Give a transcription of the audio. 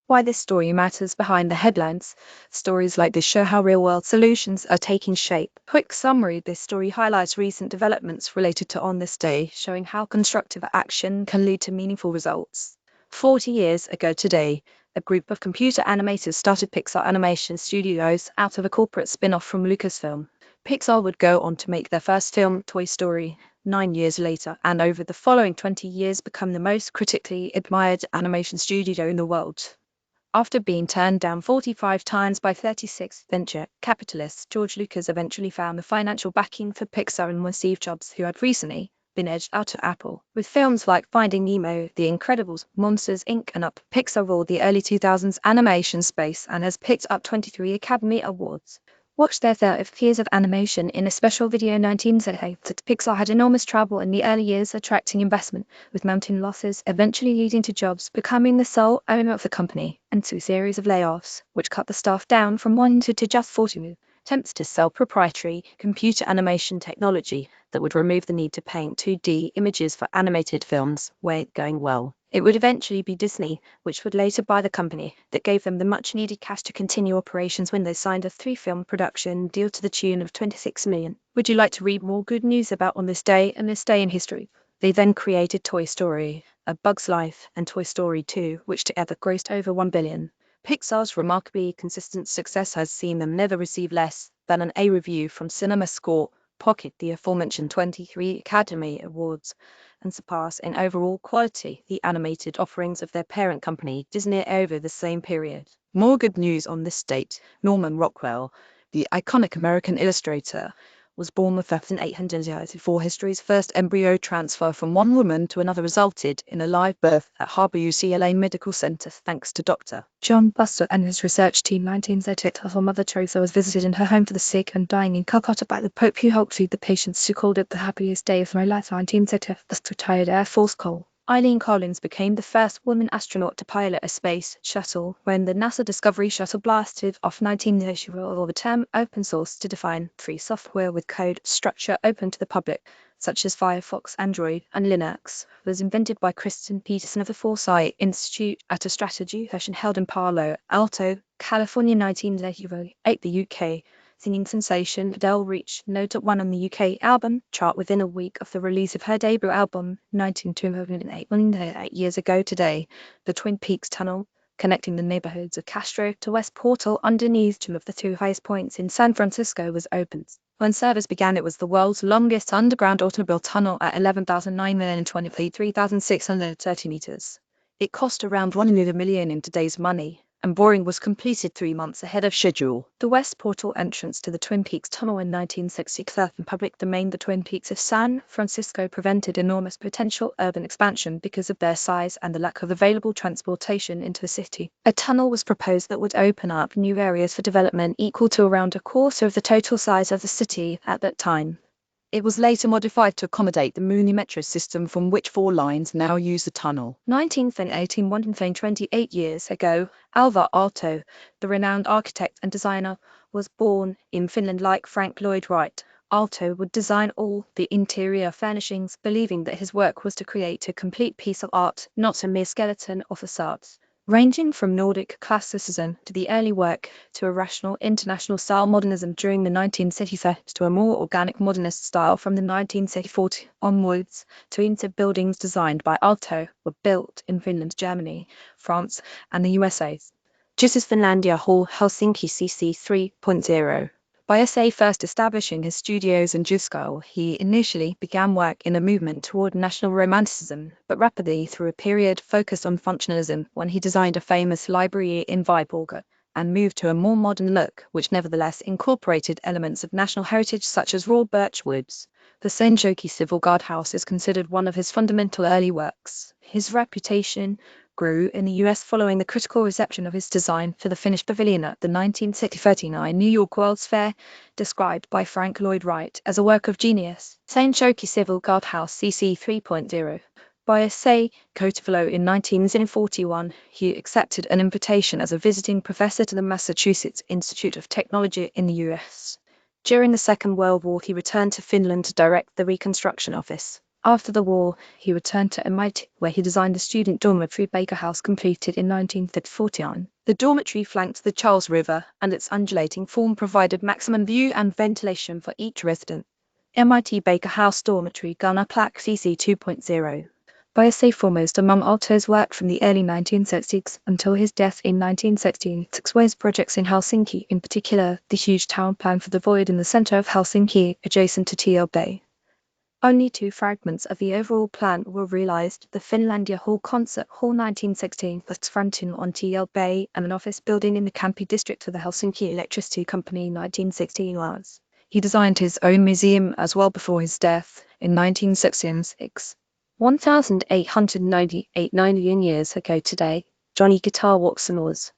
Why this story matters behind the headlines. Stories like this show how real-world solutions are taking shape. Quick summary: this story highlights recent developments related to On This Day, showing how constructive action can lead to meaningful results. 40 years ago today, a group of computer animators started Pixar Animation Studios out of a corporate spin-off from Lucasfilm. Pixar would go on to make their first film, Toy Story, 9 years later, and over the following 20 years become the most critically admired animation studio in the world. After being turned down 45 times by 36 venture capitalists, George Lucas eventually found the financial backing for Pixar and Steve Jobs, who had recently been edged out to Apple. With films like Finding Nemo, The Incredibles, Monsters, Inc. and Up, Pixar ruled the early 2000s animation space and has picked up 23 Academy Awards. Watch their 30 years of animation in a special video in 1978 that Pixar had enormous trouble in the early years attracting investment, with mounting losses eventually leading to Jobs becoming the sole owner of the company, and to a series of layoffs, which cut the staff down from 100 to just 40. Attempts to sell proprietary computer animation technology that would remove the need to paint 2D images for animated films weren't going well. It would eventually be Disney, which would later buy the company, that gave them the much-needed cash to continue operations when they signed a 3-film production deal to the tune of $26 million. Would you like to read more good news about On This Day and This Day in History? They then created Toy Story, A Bug's Life, and Toy Story 2, which together grossed over $1 billion. Pixar's remarkably consistent success has seen them never receive less than an A review from CinemaScore, pocket the aforementioned 23 Academy Awards, and surpass in overall quality the animated offerings of their parent company, Disney, over the same period. More good news on this date. Norman Rockwell, the iconic American illustrator, was born with 1894. History's first embryo transfer from one woman to another resulted in a live birth at Harbor UCLA Medical Center thanks to Dr. John Buster and his research team. 1938, her Mother Teresa was visited in her home for the sick and dying in Calcutta by the Pope, who helped feed the patients, who called it the happiest day of my life. 1930, the retired Air Force Cole Eileen Collins became the first woman astronaut to pilot a space shuttle when the NASA Discovery Shuttle blasted off. 1930, or the term open source to define free software with code structure open to the public, such as Firefox, Android, and Linux, was invented by Kristen Peterson of the Foresight Institute at a strategy session held in Palo Alto, California. 1988, the UK singing sensation Adele reached #1 on the UK album chart within a week of the release of her debut album, 1928. 8 years ago today, the Twin Peaks Tunnel, connecting the neighborhoods of Castro to West Portal underneath two of the two highest points in San Francisco, was opened. When service began, it was the world's longest underground automobile tunnel at 11,920 feet, 3,630 meters. It cost around $1 million in today's money, and boring was completed 3 months ahead of schedule. The West Portal entrance to the Twin Peaks Tunnel in 1963 in public domain. The Twin Peaks of San Francisco prevented enormous potential urban expansion because of their size and the lack of available transportation into the city. A tunnel was proposed that would open up new areas for development equal to around a quarter of the total size of the city at that time. It was later modified to accommodate the Muni Metro system, from which 4 lines now use the tunnel. 28 years ago, Alvar Aalto, the renowned architect and designer, was born in Finland. Like Frank Lloyd Wright, Aalto would design all the interior furnishings, believing that his work was to create a complete piece of art, not a mere skeleton or facades. Ranging from Nordic classicism to the early work to a rational international style modernism during the 1930s to a more organic modernist style from the 1940s onwards, twins of buildings designed by Aalto were built in Finland, Germany, France, and the USA. Just as Finlandia Hall, Helsinki CC 3.0. By SA first establishing his studios in Juskal, he initially began work in a movement toward national romanticism, but rapidly through a period focused on functionalism when he designed a famous library in Viborg and moved to a more modern look, which nevertheless incorporated elements of national heritage such as raw birch woods. The Senjoki Civil Guard House is considered one of his fundamental early works. His reputation grew in the US following the critical reception of his design for the finished pavilion at the 1939 New York World's Fair, described by Frank Lloyd Wright as a work of genius. Senjoki Civil Guard House CC 3.0. By Issei Kotavalo in 1941, he accepted an invitation as a visiting professor to the Massachusetts Institute of Technology in the US. During the Second World War, he returned to Finland to direct the Reconstruction Office. After the war, he returned to MIT, where he designed the student dormitory Baker House, completed in 1949. The dormitory flanked the Charles River, and its undulating form provided maximum view and ventilation for each resident. MIT Baker House Dormitory Gunner Plaque CC 2.0. Biase foremost among Aalto's work from the early 1960s until his death in 1916 exposed projects in Helsinki, in particular the huge town plan for the void in the center of Helsinki, adjacent to TL Bay. Only 2 fragments of the overall plan were realized: the Finlandia Hall Concert Hall 1916, that's fronting on TL Bay, and an office building in the Kamppi district of the Helsinki Electricity Company 1916 was. He designed his own museum as well before his death in 1966. 1,898 million years ago today, Johnny Guitar walks the moors.